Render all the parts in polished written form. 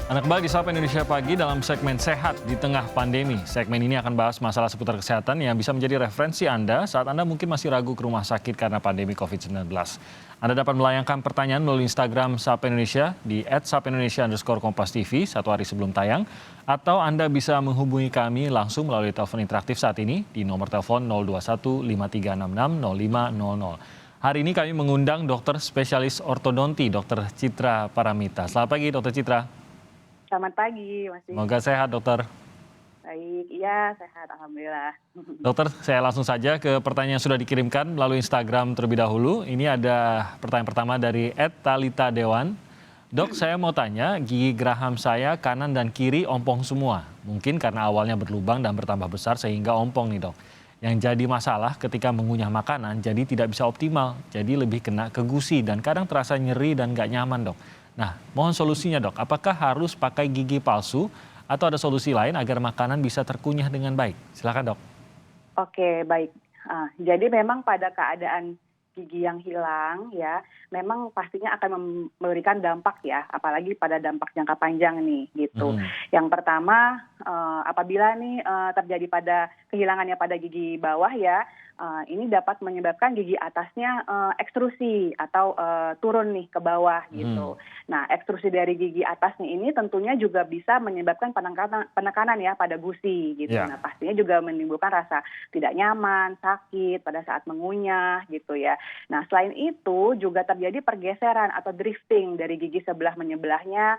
Anda kembali di Sapa Indonesia Pagi dalam segmen Sehat di Tengah Pandemi. Segmen ini akan bahas masalah seputar kesehatan yang bisa menjadi referensi Anda saat Anda mungkin masih ragu ke rumah sakit karena pandemi COVID-19. Anda dapat melayangkan pertanyaan melalui Instagram Sapa Indonesia di @sapaindonesia_kompas.tv satu hari sebelum tayang. Atau Anda bisa menghubungi kami langsung melalui telepon interaktif saat ini di nomor telepon 021 5366 0500. Hari ini kami mengundang dokter spesialis ortodonti, Dr. Citra Paramita. Selamat pagi, Dr. Citra. Selamat pagi, Mas. Semoga sehat, dokter. Baik, iya sehat, alhamdulillah. Dokter, saya langsung saja ke pertanyaan yang sudah dikirimkan melalui Instagram terlebih dahulu. Ini ada pertanyaan pertama dari @talita Dewan. Dok, saya mau tanya, gigi geraham saya kanan dan kiri ompong semua. Mungkin karena awalnya berlubang dan bertambah besar sehingga ompong nih, dok. Yang jadi masalah ketika mengunyah makanan jadi tidak bisa optimal. Jadi lebih kena ke gusi dan kadang terasa nyeri dan nggak nyaman, dok. Nah, mohon solusinya, dok. Apakah harus pakai gigi palsu atau ada solusi lain agar makanan bisa terkunyah dengan baik? Silakan, dok. Oke, baik. Jadi memang pada keadaan gigi yang hilang ya, memang pastinya akan memberikan dampak ya, apalagi pada dampak jangka panjang nih gitu. Yang pertama, apabila nih terjadi pada kehilangannya pada gigi bawah ya, ini dapat menyebabkan gigi atasnya ekstrusi atau turun nih ke bawah gitu. Nah, ekstrusi dari gigi atas nih ini tentunya juga bisa menyebabkan penekanan ya pada gusi gitu. Ya. Nah, pastinya juga menimbulkan rasa tidak nyaman, sakit pada saat mengunyah gitu ya. Nah, selain itu juga terjadi pergeseran atau drifting dari gigi sebelah menyebelahnya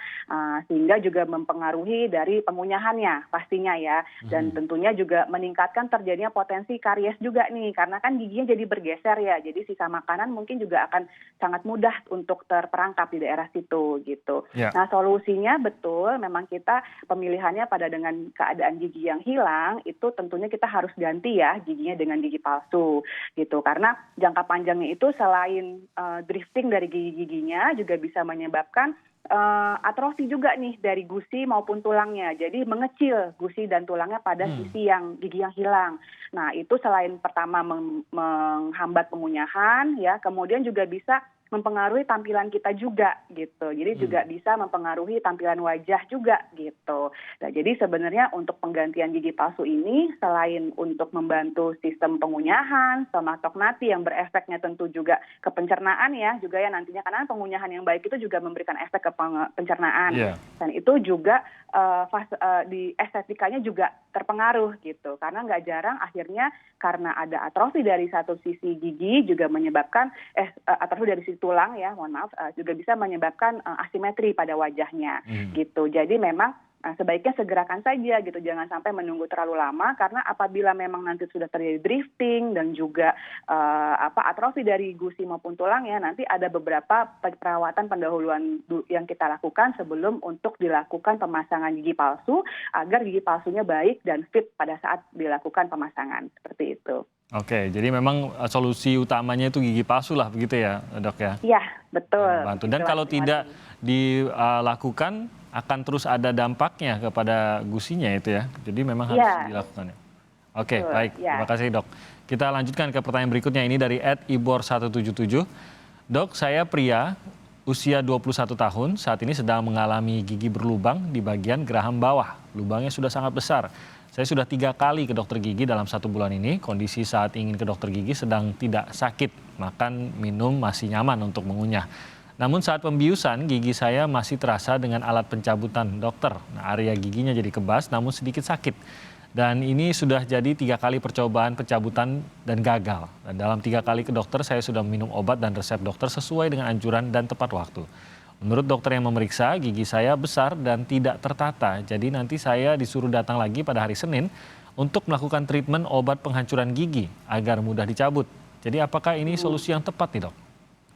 sehingga juga mempengaruhi dari pengunyahannya pastinya ya. Dan tentunya juga meningkatkan terjadinya potensi karies juga nih karena kan giginya jadi bergeser ya. Jadi sisa makanan mungkin juga akan sangat mudah untuk terperangkap di daerah situ gitu. Ya. Nah, solusinya betul memang kita pemilihannya pada dengan keadaan gigi yang hilang itu tentunya kita harus ganti ya giginya dengan gigi palsu gitu. Karena jangka panjangnya itu selain drifting dari gigi-giginya juga bisa menyebabkan atrofi juga nih dari gusi maupun tulangnya. Jadi mengecil gusi dan tulangnya pada sisi yang gigi yang hilang. Nah, itu selain pertama menghambat pengunyahan ya, kemudian juga bisa mempengaruhi tampilan kita juga gitu. Jadi juga bisa mempengaruhi tampilan wajah juga gitu. Nah, jadi sebenarnya untuk penggantian gigi palsu ini selain untuk membantu sistem pengunyahan, somatognati yang berefeknya tentu juga ke pencernaan ya, juga ya nantinya karena pengunyahan yang baik itu juga memberikan efek ke pencernaan. Yeah. Dan itu juga di estetikanya juga terpengaruh gitu. Karena nggak jarang akhirnya karena ada atrofi dari satu sisi gigi juga menyebabkan atrofi dari sisi tulang ya, mohon maaf, juga bisa menyebabkan asimetri pada wajahnya gitu. Jadi memang sebaiknya segerakan saja gitu, jangan sampai menunggu terlalu lama karena apabila memang nanti sudah terjadi drifting dan juga atrofi dari gusi maupun tulang ya, nanti ada beberapa perawatan pendahuluan yang kita lakukan sebelum untuk dilakukan pemasangan gigi palsu agar gigi palsunya baik dan fit pada saat dilakukan pemasangan seperti itu. Oke, jadi memang solusi utamanya itu gigi palsu lah begitu ya, dok ya? Iya, betul. Bantu. Dan kalau tidak dilakukan akan terus ada dampaknya kepada gusinya itu ya. Jadi memang harus dilakukan ya. Oke, betul, baik. ya. Terima kasih, dok. Kita lanjutkan ke pertanyaan berikutnya ini dari @ibor177. Dok, saya pria usia 21 tahun, saat ini sedang mengalami gigi berlubang di bagian geraham bawah. Lubangnya sudah sangat besar. Saya sudah 3 kali ke dokter gigi dalam 1 bulan ini. Kondisi saat ingin ke dokter gigi sedang tidak sakit. Makan, minum masih nyaman untuk mengunyah. Namun saat pembiusan, gigi saya masih terasa dengan alat pencabutan dokter. Nah, area giginya jadi kebas namun sedikit sakit. Dan ini sudah jadi 3 kali percobaan pencabutan dan gagal. Dan dalam 3 kali ke dokter, saya sudah minum obat dan resep dokter sesuai dengan anjuran dan tepat waktu. Menurut dokter yang memeriksa, gigi saya besar dan tidak tertata. Jadi nanti saya disuruh datang lagi pada hari Senin untuk melakukan treatment obat penghancuran gigi agar mudah dicabut. Jadi apakah ini solusi yang tepat nih, dok?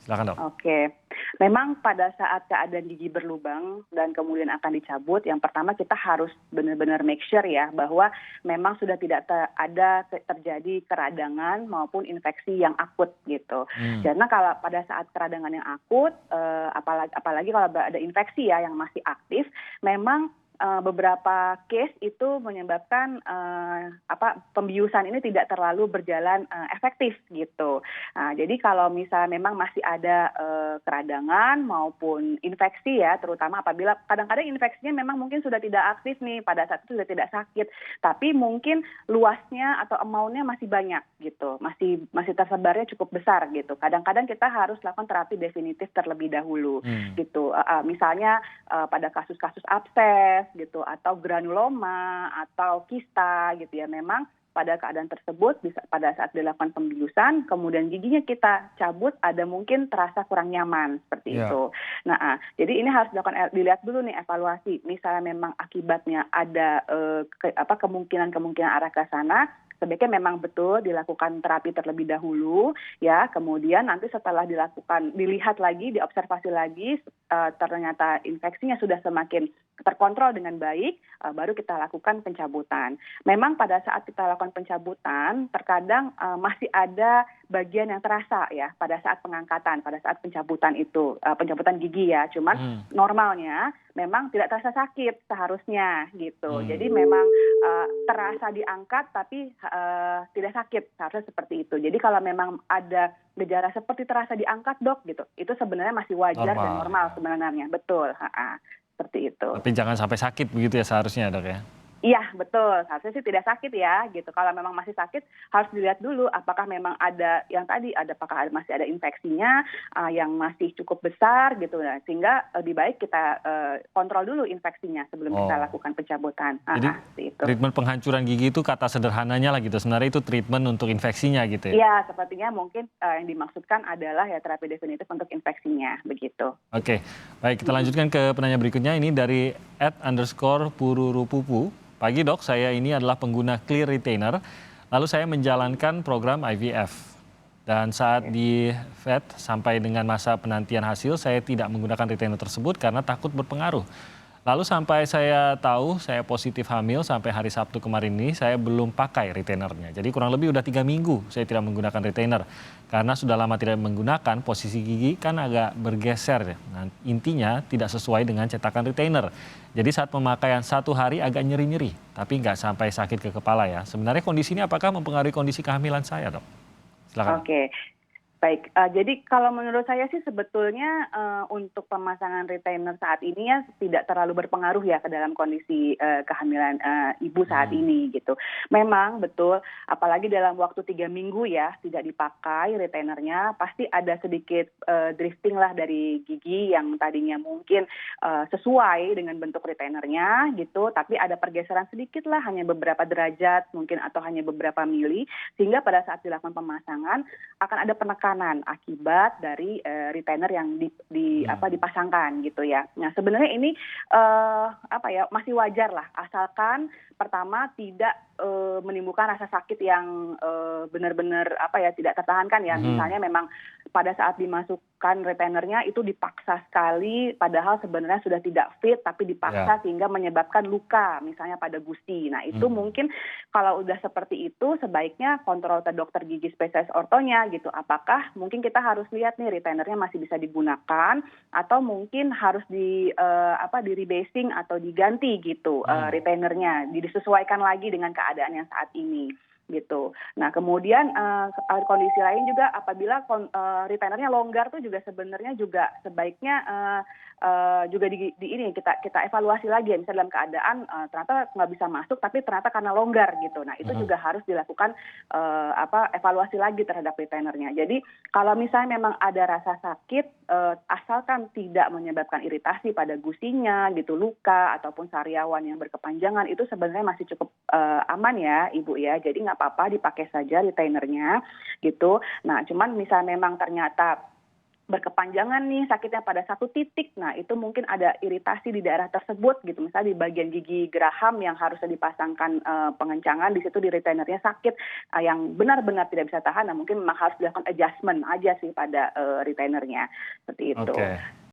Silakan, dok. Oke, memang pada saat keadaan gigi berlubang dan kemudian akan dicabut, yang pertama kita harus benar-benar make sure ya bahwa memang sudah tidak ada terjadi keradangan maupun infeksi yang akut gitu. Karena kalau pada saat keradangan yang akut, apalagi kalau ada infeksi ya yang masih aktif, memang beberapa case itu menyebabkan pembiusan ini tidak terlalu berjalan efektif gitu. Nah, jadi kalau misalnya memang masih ada keradangan maupun infeksi ya, terutama apabila kadang-kadang infeksinya memang mungkin sudah tidak aktif nih, pada saat itu sudah tidak sakit, tapi mungkin luasnya atau amount-nya masih banyak gitu, masih tersebarnya cukup besar gitu. Kadang-kadang kita harus lakukan terapi definitif terlebih dahulu gitu. Misalnya pada kasus-kasus abses gitu atau granuloma atau kista gitu ya, memang pada keadaan tersebut bisa pada saat dilakukan pembiusan kemudian giginya kita cabut, ada mungkin terasa kurang nyaman seperti itu. Nah, jadi ini harus dilihat dulu nih evaluasi. Misalnya memang akibatnya ada kemungkinan arah ke sana, sebaiknya memang betul dilakukan terapi terlebih dahulu ya, kemudian nanti setelah dilihat lagi, diobservasi lagi, ternyata infeksinya sudah semakin terkontrol dengan baik, baru kita lakukan pencabutan. Memang pada saat kita lakukan pencabutan terkadang masih ada bagian yang terasa ya pada saat pengangkatan, pada saat pencabutan itu, pencabutan gigi ya, cuman normalnya memang tidak terasa sakit seharusnya gitu. Jadi memang terasa diangkat tapi tidak sakit, seharusnya seperti itu. Jadi kalau memang ada gejala seperti terasa diangkat dok gitu, itu sebenarnya masih wajar dan normal sebenarnya, betul. Seperti itu. Tapi jangan sampai sakit begitu ya seharusnya dok ya? Iya betul, seharusnya sih tidak sakit ya gitu. Kalau memang masih sakit harus dilihat dulu apakah memang ada yang tadi, apakah masih ada infeksinya yang masih cukup besar gitu. Nah, sehingga lebih baik kita kontrol dulu infeksinya sebelum kita lakukan pencabutan. Jadi itu. Treatment penghancuran gigi itu kata sederhananya lah gitu, sebenarnya itu treatment untuk infeksinya gitu ya? Iya, sepertinya mungkin yang dimaksudkan adalah ya terapi definitif untuk infeksinya begitu. Oke, baik kita lanjutkan ke penanya berikutnya, ini dari @_pururupupu. Pagi dok, saya ini adalah pengguna Clear Retainer, lalu saya menjalankan program IVF. Dan saat di vet sampai dengan masa penantian hasil, saya tidak menggunakan retainer tersebut karena takut berpengaruh. Lalu sampai saya tahu saya positif hamil sampai hari Sabtu kemarin ini, saya belum pakai retainernya. Jadi kurang lebih udah 3 minggu saya tidak menggunakan retainer. Karena sudah lama tidak menggunakan, posisi gigi kan agak bergeser. Nah, intinya tidak sesuai dengan cetakan retainer. Jadi saat pemakaian 1 hari agak nyeri-nyeri, tapi nggak sampai sakit ke kepala ya. Sebenarnya kondisi ini apakah mempengaruhi kondisi kehamilan saya dok? Silakan. Oke. Baik, jadi kalau menurut saya sih sebetulnya untuk pemasangan retainer saat ini ya tidak terlalu berpengaruh ya ke dalam kondisi kehamilan ibu saat ini gitu. Memang betul, apalagi dalam waktu 3 minggu ya tidak dipakai retainernya, pasti ada sedikit drifting lah dari gigi yang tadinya mungkin sesuai dengan bentuk retainernya gitu, tapi ada pergeseran sedikit lah, hanya beberapa derajat mungkin atau hanya beberapa mili, sehingga pada saat dilakukan pemasangan akan ada penekanan akibat dari retainer yang dipasangkan gitu ya. Nah sebenarnya ini masih wajar lah, asalkan pertama tidak menimbulkan rasa sakit yang benar-benar tidak tertahankan ya. Misalnya memang pada saat dimasukkan retainernya itu dipaksa sekali, padahal sebenarnya sudah tidak fit tapi dipaksa sehingga menyebabkan luka misalnya pada gusi. Nah itu mungkin kalau udah seperti itu sebaiknya kontrol ke dokter gigi spesialis ortonya gitu. Apakah mungkin kita harus lihat nih retainernya masih bisa digunakan atau mungkin harus di rebasing atau diganti gitu retainernya, disesuaikan lagi dengan keadaan yang saat ini gitu. Nah kemudian kondisi lain juga apabila retainernya longgar tuh juga sebenarnya juga sebaiknya juga kita evaluasi lagi ya, misalnya dalam keadaan ternyata nggak bisa masuk tapi ternyata karena longgar gitu. Nah itu juga harus dilakukan evaluasi lagi terhadap retainernya. Jadi kalau misalnya memang ada rasa sakit, asalkan tidak menyebabkan iritasi pada gusinya gitu, luka ataupun sariawan yang berkepanjangan, itu sebenarnya masih cukup aman ya ibu ya. Jadi nggak apa-apa dipakai saja retainernya gitu. Nah cuman misalnya memang ternyata berkepanjangan nih sakitnya pada satu titik, nah itu mungkin ada iritasi di daerah tersebut gitu, misalnya di bagian gigi geraham yang harusnya dipasangkan pengencangan, di situ di retainernya sakit yang benar-benar tidak bisa tahan, nah mungkin memang harus dilakukan adjustment aja sih pada retainernya seperti itu.